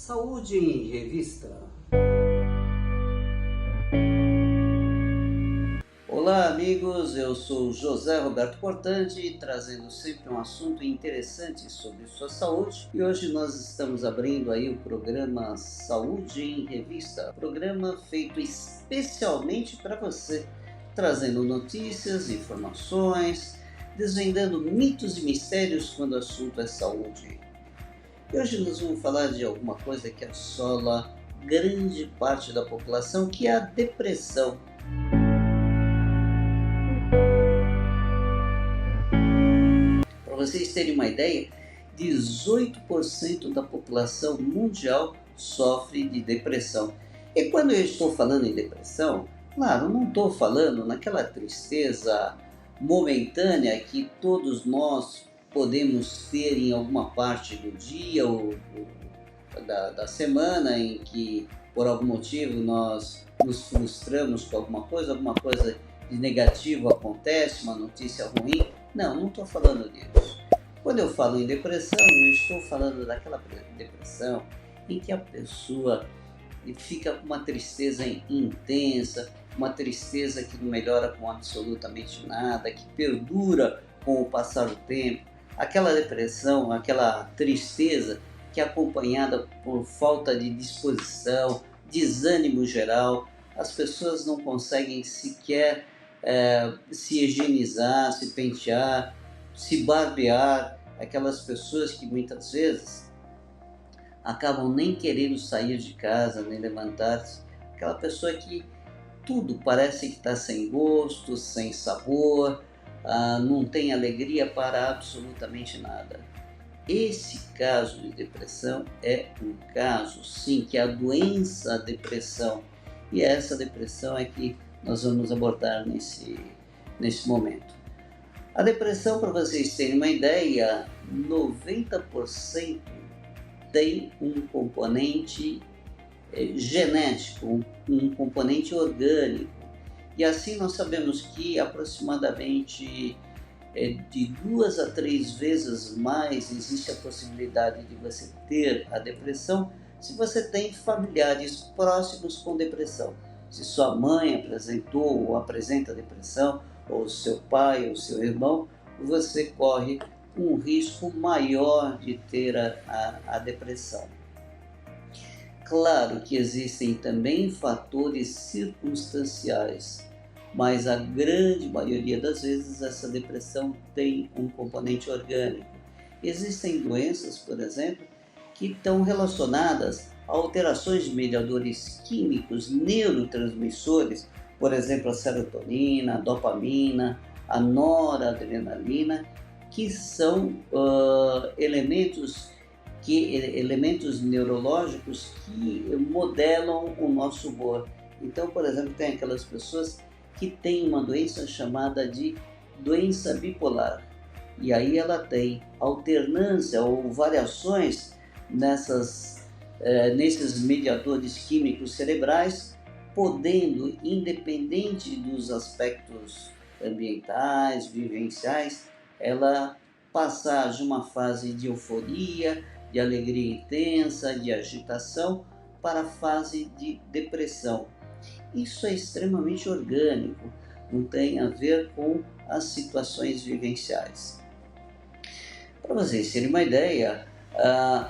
Saúde em Revista. Olá amigos, eu sou José Roberto Portante, trazendo sempre um assunto interessante sobre sua saúde, e hoje nós estamos abrindo aí o programa Saúde em Revista, programa feito especialmente para você, trazendo notícias, informações, desvendando mitos e mistérios quando o assunto é saúde. E hoje nós vamos falar de alguma coisa que assola grande parte da população, que é a depressão. Para vocês terem uma ideia, 18% da população mundial sofre de depressão. E quando eu estou falando em depressão, claro, não estou falando naquela tristeza momentânea que todos nós podemos ter em alguma parte do dia ou da semana, em que por algum motivo nós nos frustramos com alguma coisa de negativo acontece, uma notícia ruim. Não estou falando disso. Quando eu falo em depressão, eu estou falando daquela depressão em que a pessoa fica com uma tristeza intensa, uma tristeza que não melhora com absolutamente nada, que perdura com o passar do tempo. Aquela depressão, aquela tristeza que é acompanhada por falta de disposição, desânimo geral. As pessoas não conseguem sequer se higienizar, se pentear, se barbear. Aquelas pessoas que muitas vezes acabam nem querendo sair de casa, nem levantar-se. Aquela pessoa que tudo parece que está sem gosto, sem sabor, não tem alegria para absolutamente nada. Esse caso de depressão é um caso, sim, que é a doença depressão. E essa depressão é que nós vamos abordar nesse momento. A depressão, para vocês terem uma ideia, 90% tem um componente genético, um componente orgânico. E assim nós sabemos que aproximadamente de 2 a 3 vezes mais existe a possibilidade de você ter a depressão se você tem familiares próximos com depressão. Se sua mãe apresentou ou apresenta depressão, ou seu pai ou seu irmão, você corre um risco maior de ter a depressão. Claro que existem também fatores circunstanciais, mas a grande maioria das vezes essa depressão tem um componente orgânico. Existem doenças, por exemplo, que estão relacionadas a alterações de mediadores químicos, neurotransmissores, por exemplo, a serotonina, a dopamina, a noradrenalina, que são elementos neurológicos que modelam o nosso humor. Então, por exemplo, tem aquelas pessoas que têm uma doença chamada de doença bipolar. E aí ela tem alternância ou variações nesses mediadores químicos cerebrais, podendo, independente dos aspectos ambientais, vivenciais, ela passar de uma fase de euforia, de alegria intensa, de agitação, para a fase de depressão. Isso é extremamente orgânico, não tem a ver com as situações vivenciais. Para vocês terem uma ideia,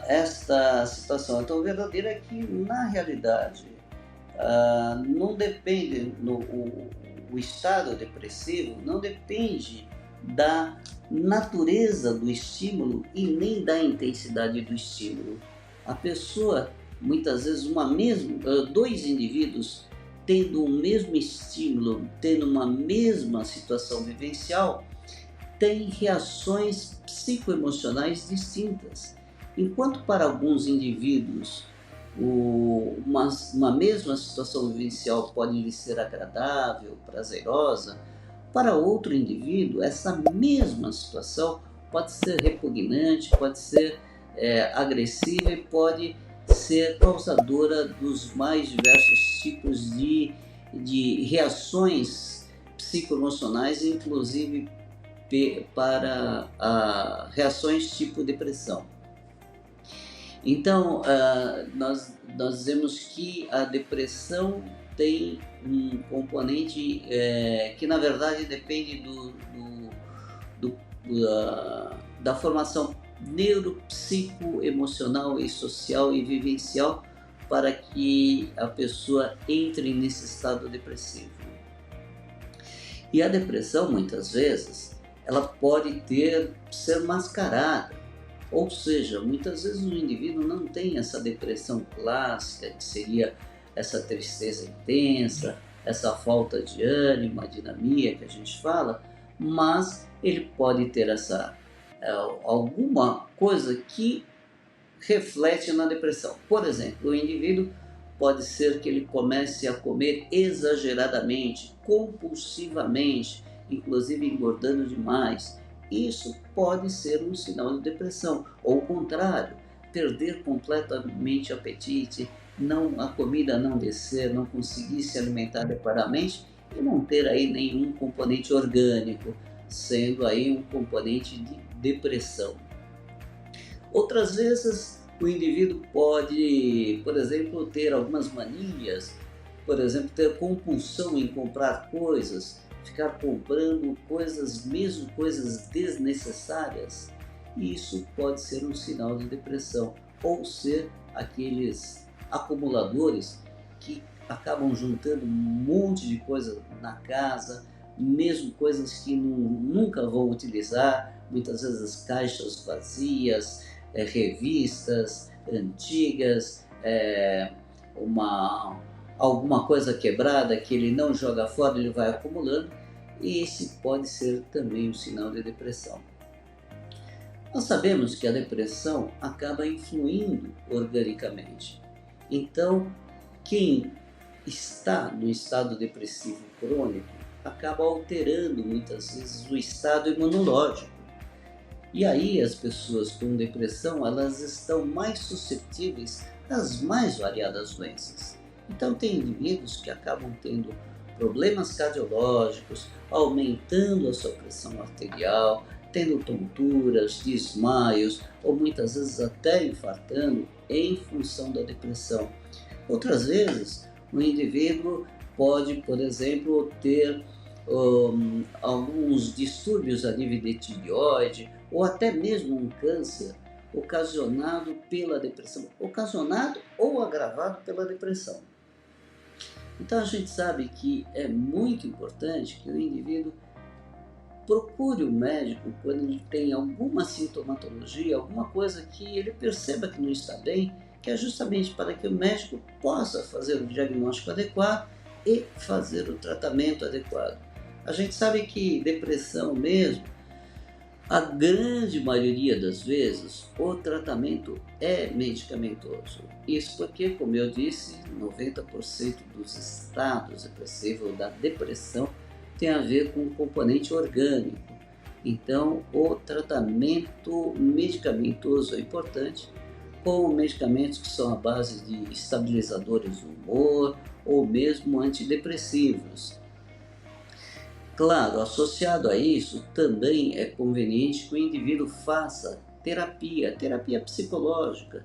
esta situação é tão verdadeira que, na realidade, não depende, o estado depressivo não depende da natureza do estímulo e nem da intensidade do estímulo. A pessoa, muitas vezes, dois indivíduos tendo o mesmo estímulo, tendo uma mesma situação vivencial, têm reações psicoemocionais distintas. Enquanto para alguns indivíduos uma mesma situação vivencial pode lhe ser agradável, prazerosa, para outro indivíduo essa mesma situação pode ser repugnante, pode ser agressiva e pode ser causadora dos mais diversos tipos de reações psicoemocionais, inclusive para reações tipo depressão. Então, nós dizemos que a depressão tem um componente que, na verdade, depende da formação neuropsicoemocional e social e vivencial para que a pessoa entre nesse estado depressivo. E a depressão, muitas vezes, ela pode ser mascarada, ou seja, muitas vezes o indivíduo não tem essa depressão clássica, que seria essa tristeza intensa, essa falta de ânimo, a dinamia que a gente fala, mas ele pode ter alguma coisa que reflete na depressão. Por exemplo, o indivíduo pode ser que ele comece a comer exageradamente, compulsivamente, inclusive engordando demais. Isso pode ser um sinal de depressão. Ou o contrário, perder completamente o apetite, a comida não descer, não conseguir se alimentar adequadamente e não ter aí nenhum componente orgânico, sendo aí um componente de depressão. Outras vezes o indivíduo pode, por exemplo, ter algumas manias, por exemplo, ter compulsão em comprar coisas, ficar comprando coisas, mesmo coisas desnecessárias. E isso pode ser um sinal de depressão, ou ser aqueles acumuladores que acabam juntando um monte de coisa na casa, mesmo coisas que nunca vão utilizar, muitas vezes caixas vazias, revistas antigas, alguma coisa quebrada que ele não joga fora, ele vai acumulando, e esse pode ser também um sinal de depressão. Nós sabemos que a depressão acaba influindo organicamente. Então, quem está no estado depressivo crônico acaba alterando muitas vezes o estado imunológico. E aí as pessoas com depressão, elas estão mais suscetíveis às mais variadas doenças. Então tem indivíduos que acabam tendo problemas cardiológicos, aumentando a sua pressão arterial, tendo tonturas, desmaios ou muitas vezes até infartando em função da depressão. Outras vezes, o indivíduo pode, por exemplo, ter alguns distúrbios a nível de tireoide ou até mesmo um câncer ocasionado pela depressão, ocasionado ou agravado pela depressão. Então a gente sabe que é muito importante que o indivíduo procure o médico quando ele tem alguma sintomatologia, alguma coisa que ele perceba que não está bem, que é justamente para que o médico possa fazer o diagnóstico adequado e fazer o tratamento adequado. A gente sabe que depressão mesmo, a grande maioria das vezes, o tratamento é medicamentoso. Isso porque, como eu disse, 90% dos estados depressivos da depressão tem a ver com o componente orgânico. Então, o tratamento medicamentoso é importante, com medicamentos que são à base de estabilizadores do humor ou mesmo antidepressivos. Claro, associado a isso, também é conveniente que o indivíduo faça terapia psicológica.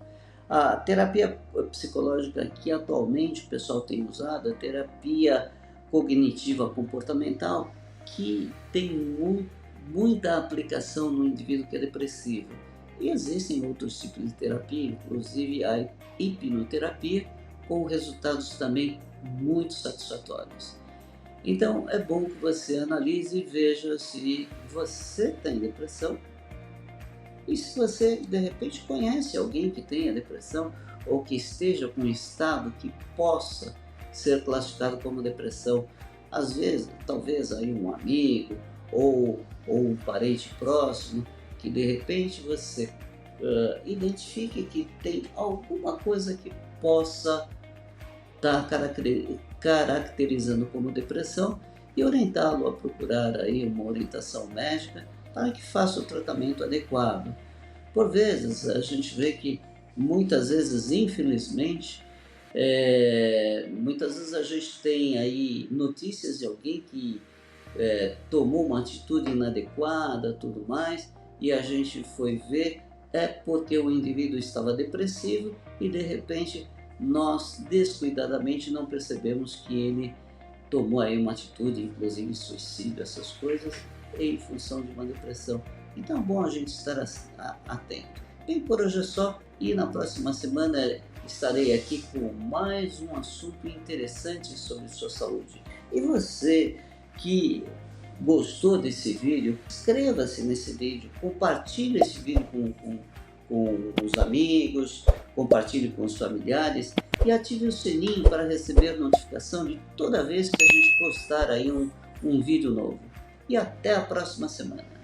A terapia psicológica que atualmente o pessoal tem usado é a terapia cognitiva comportamental, que tem muita aplicação no indivíduo que é depressivo. E existem outros tipos de terapia, inclusive a hipnoterapia, com resultados também muito satisfatórios. Então é bom que você analise e veja se você tem depressão e se você de repente conhece alguém que tenha depressão ou que esteja com um estado que possa ser classificado como depressão. Às vezes, talvez aí um amigo ou um parente próximo que de repente você identifique que tem alguma coisa que possa estar caracterizando como depressão e orientá-lo a procurar aí uma orientação médica para que faça o tratamento adequado. Por vezes a gente vê que muitas vezes, infelizmente, muitas vezes a gente tem aí notícias de alguém que tomou uma atitude inadequada, tudo mais, e a gente foi ver é porque o indivíduo estava depressivo e de repente nós descuidadamente não percebemos que ele tomou aí uma atitude, inclusive suicídio, essas coisas, em função de uma depressão. Então é bom a gente estar atento. Bem, por hoje é só, e na próxima semana estarei aqui com mais um assunto interessante sobre sua saúde. E você que gostou desse vídeo, inscreva-se nesse vídeo, compartilhe esse vídeo com os amigos, compartilhe com os familiares e ative o sininho para receber notificação de toda vez que a gente postar aí um vídeo novo. E até a próxima semana.